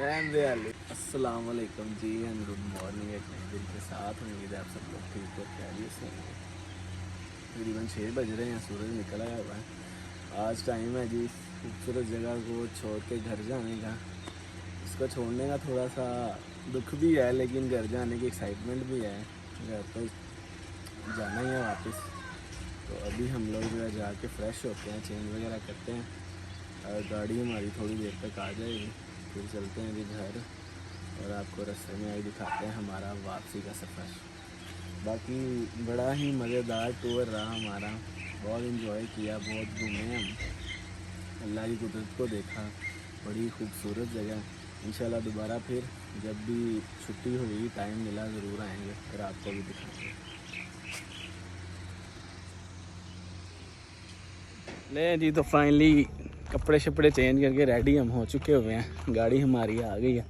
अस्सलाम वालेकुम जी एंड गुड मॉर्निंग। एक नए दिन के साथ उम्मीद है आप सब लोग ठीक और खैरियत से होंगे। तकरीबन 6 बज रहे हैं, सूरज निकल आया हुआ है। आज टाइम है जी खूबसूरत जगह को छोड़ के घर जाने का। इसको छोड़ने का थोड़ा सा दुख भी है, लेकिन घर जाने की एक्साइटमेंट भी है। घर तो जाना ही है वापस। तो अभी हम लोग जो है जाके फ्रेश होते हैं, चेंज वगैरह करते हैं और गाड़ी हमारी थोड़ी देर तक आ जाएगी। फिर चलते हैं जी घर और आपको रास्ते में आई दिखाते हैं हमारा वापसी का सफ़र। बाकी बड़ा ही मज़ेदार टूर रहा हमारा, बहुत इन्जॉय किया, बहुत घूमे हम, अल्लाह की कुदरत को देखा। बड़ी खूबसूरत जगह। इंशाल्लाह दोबारा फिर जब भी छुट्टी हुई, टाइम मिला, ज़रूर आएंगे और आपको भी दिखाएंगे। ले जी, तो फाइनली कपड़े शपड़े चेंज करके रेडी हम हो चुके हुए हैं। गाड़ी हमारी आ गई है।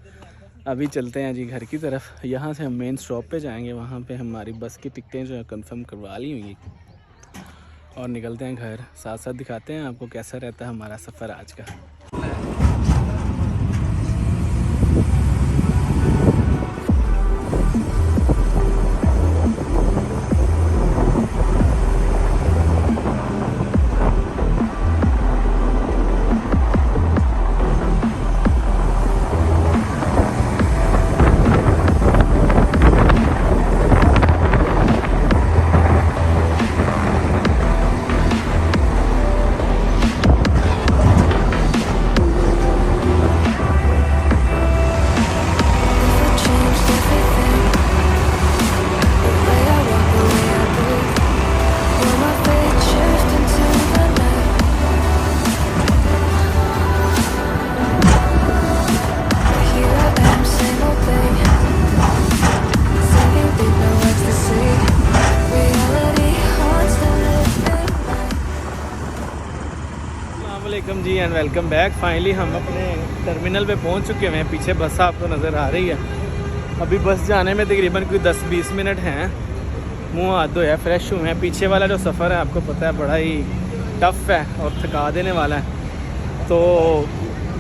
अभी चलते हैं जी घर की तरफ। यहाँ से हम मेन स्टॉप पे जाएंगे, वहाँ पे हमारी बस की टिकटें जो है कंफर्म करवा ली हुई और निकलते हैं घर। साथ साथ दिखाते हैं आपको कैसा रहता है हमारा सफ़र आज का। वालेकुम जी एंड वेलकम बैक। फाइनली हम अपने टर्मिनल पे पहुंच चुके हैं। पीछे बस आपको नज़र आ रही है। अभी बस जाने में तकरीबन कोई 10-20 मिनट हैं। मुंह हाथ धोया, फ्रेश हुए हैं। पीछे वाला जो सफ़र है आपको पता है बड़ा ही टफ़ है और थका देने वाला है। तो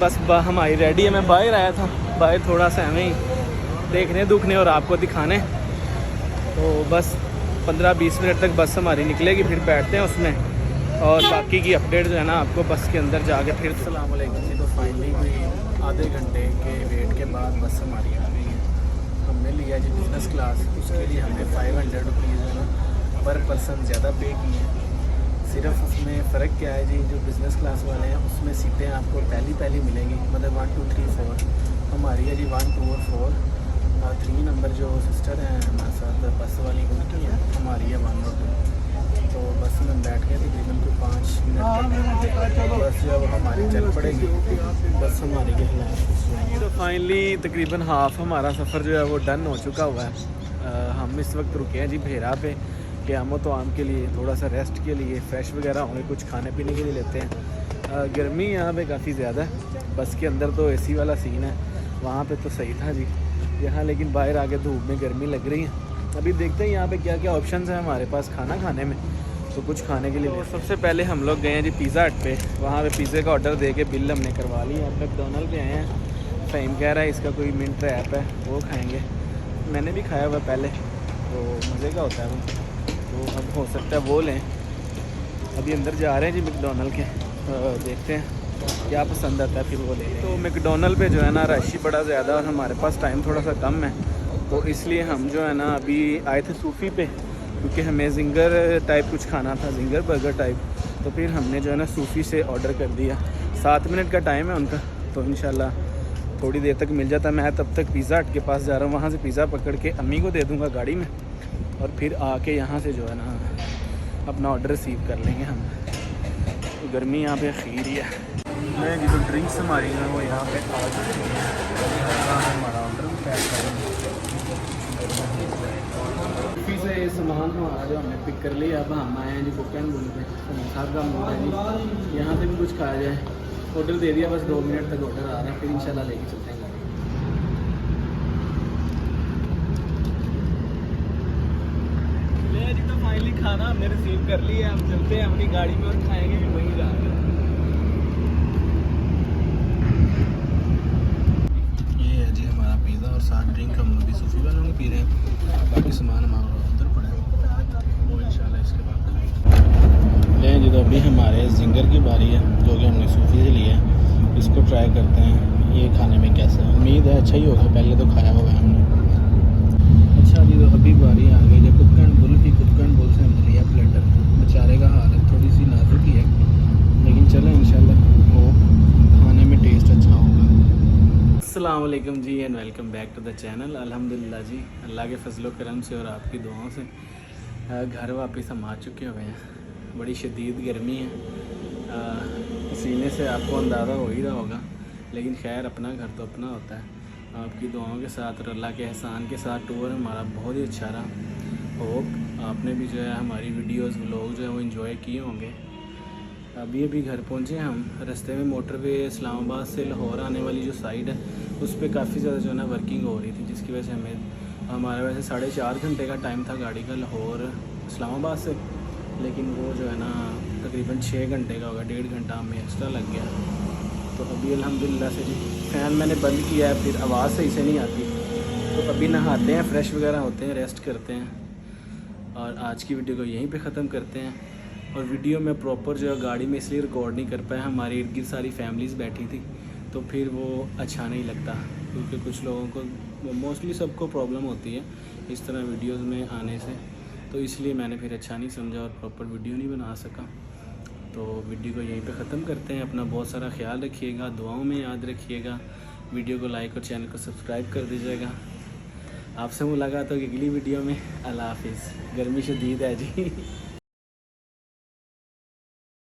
बस हमारी रेडी है। मैं बाहर आया था, बाहर थोड़ा सा हमें ही देखने दुखने और आपको दिखाने। तो बस 15-20 मिनट तक बस हमारी निकलेगी, फिर बैठते हैं उसमें और बाकी की अपडेट जो है ना आपको बस के अंदर जाके फिर। अस्सलाम वालेकुम जी। तो फाइनली कोई आधे घंटे के वेट के बाद बस हमारी आ गई है। हमने लिया जी बिज़नेस क्लास। उसके लिए हमने 500 रुपीज़ है ना पर पर्सन ज़्यादा पे की है। सिर्फ उसमें फ़र्क क्या है जी, जो बिज़नेस क्लास वाले हैं उसमें सीटें आपको पहली मिलेंगी, मतलब 1 2 3 4। हमारी है जी 1 2 और 4 और 3 नंबर जो सिस्टर हैं हमारे साथ बस वाली उनकी है, हमारी है 1 और 2। तो बस में बैठ गए तकरीबन कोई 5 मिनट बस जब हमारी चल पड़ेगी बस हमारी के खिलाफ। तो फाइनली तकरीबन हाफ़ हमारा सफ़र जो है वो डन हो चुका हुआ है। हम इस वक्त रुके हैं जी भेरा पे क़याम तो आम के लिए, थोड़ा सा रेस्ट के लिए, फ्रेश वगैरह होंगे, कुछ खाने पीने के लिए लेते हैं। गर्मी यहाँ पे काफ़ी ज़्यादा है। बस के अंदर तो एसी वाला सीन है, वहाँ पे तो सही था जी। यहाँ लेकिन बाहर आके धूप में गर्मी लग रही है। अभी देखते हैं यहाँ पे क्या क्या ऑप्शंस हैं हमारे पास खाना खाने में। तो कुछ खाने के लिए तो सबसे पहले हम लोग गए हैं जी पिज़्ज़ा हट पे। वहाँ पे पिज़्ज़े का ऑर्डर दे के बिल हमने करवा लिया। अब मैकडोनल्ड पे आए हैं। फ़हीम कह रहा है इसका कोई मिंट ऐप है वो खाएंगे। मैंने भी खाया हुआ पहले, तो मज़े का होता है वो। तो अब हो सकता है वो लें। अभी अंदर जा रहे हैं जी मैकडोनल्ड के, देखते हैं क्या पसंद आता है फिर वो ले लें। तो मैकडोनल्ड पे जो है ना रश ही बड़ा ज़्यादा और हमारे पास टाइम थोड़ा सा कम है, तो इसलिए हम जो है ना अभी आए थे सूफ़ी पे, क्योंकि हमें जिंगर टाइप कुछ खाना था, जिंगर बर्गर टाइप। तो फिर हमने जो है ना सूफ़ी से ऑर्डर कर दिया। 7 मिनट का टाइम है उनका, तो इंशाल्लाह थोड़ी देर तक मिल जाता। मैं तब तक पिज़्ज़ा हट के पास जा रहा हूँ, वहाँ से पिज़्ज़ा पकड़ के अम्मी को दे दूँगा गाड़ी में और फिर आके यहाँ से जो है ना अपना ऑर्डर रिसीव कर लेंगे हम। तो गर्मी यहाँ पे खीर ही है। मैं जी तो ड्रिंक्स हमारी है वो यहाँ पे आ चुकी है। हमारा ऑर्डर भी पैक करेंगे। से सामान हमारा जो हमने पिक कर लिया। अब हम आए हैं जी बुक एंड बुल पे। साहब का मूड है जी, यहाँ से भी कुछ खाया जाए। ऑर्डर दे दिया, बस 2 मिनट तक ऑर्डर आ रहा है, फिर इंशाल्लाह लेके चलते हैं गाड़ी। ले जी तो फाइनली खाना हमने रिसीव कर लिया। हम चलते हैं अपनी गाड़ी में और खाएँगे फिर वहीं जाएंगे। पी रहे हैं, बाकी सामान हमारा उधर पड़ा है, वो इंशाल्लाह इसके बाद खाएंगे। लें जी, तो अभी हमारे जिंगर की बारी है जो कि हमने सूफी से लिया है, इसको ट्राई करते हैं ये खाने में कैसा है। उम्मीद है अच्छा ही होगा, पहले तो खाया होगा हमने। अच्छा जी, तो अभी बारी आ गई जब कुत्कन बुल से हमने लिया प्लेटर। बेचारे का हालत थोड़ी सी नाजुक ही है, लेकिन चलो इंशाल्लाह वो खाने में टेस्ट अच्छा होगा। अस्सलाम वालेकुम जी and welcome back to the channel. अल्हम्दुलिल्लाह जी, अल्लाह के फजलो करम से और आपकी दुआओं से घर वापस हम आ चुके हुए हैं। बड़ी शदीद गर्मी है, पसीने से आपको अंदाज़ा हो ही रहा होगा, लेकिन खैर अपना घर तो अपना होता है। आपकी दुआओं के साथ और अल्लाह के एहसान के साथ टूर हमारा बहुत ही अच्छा रहा। होप आपने भी जो है हमारी वीडियोस व्लॉग जो है वो एंजॉय किए होंगे। अभी घर पहुँचे हम। रास्ते में मोटरवे इस्लामाबाद से लाहौर आने वाली जो साइड है उस पर काफ़ी ज़्यादा जो है ना वर्किंग हो रही थी, जिसकी वजह से हमारा वैसे 4.5 घंटे का टाइम था गाड़ी का लाहौर इस्लामाबाद से, लेकिन वो जो है ना तकरीबन 6 घंटे का होगा, 1.5 घंटा हमें एक्स्ट्रा लग गया। तो अभी अल्हम्दुलिल्लाह से जी फ़ैन मैंने बंद किया है, फिर आवाज़ सही से नहीं आती। तो अभी नहाते हैं, फ्रेश वगैरह होते हैं, रेस्ट करते हैं और आज की वीडियो को यहीं पे ख़त्म करते हैं। और वीडियो में प्रॉपर जो है गाड़ी में इसलिए रिकॉर्ड नहीं कर पाया, हमारे इर्द गिर्द सारी फैमिलीज़ बैठी थी, तो फिर वो अच्छा नहीं लगता, क्योंकि कुछ लोगों को मोस्टली सबको प्रॉब्लम होती है इस तरह वीडियोस में आने से, तो इसलिए मैंने फिर अच्छा नहीं समझा और प्रॉपर वीडियो नहीं बना सका। तो वीडियो को यहीं पे ख़त्म करते हैं। अपना बहुत सारा ख्याल रखिएगा, दुआओं में याद रखिएगा, वीडियो को लाइक और चैनल को सब्सक्राइब कर दीजिएगा। आपसे मुलाकात होगी अगली वीडियो में। अल्लाह हाफिज़। गर्मी शदीद है जी।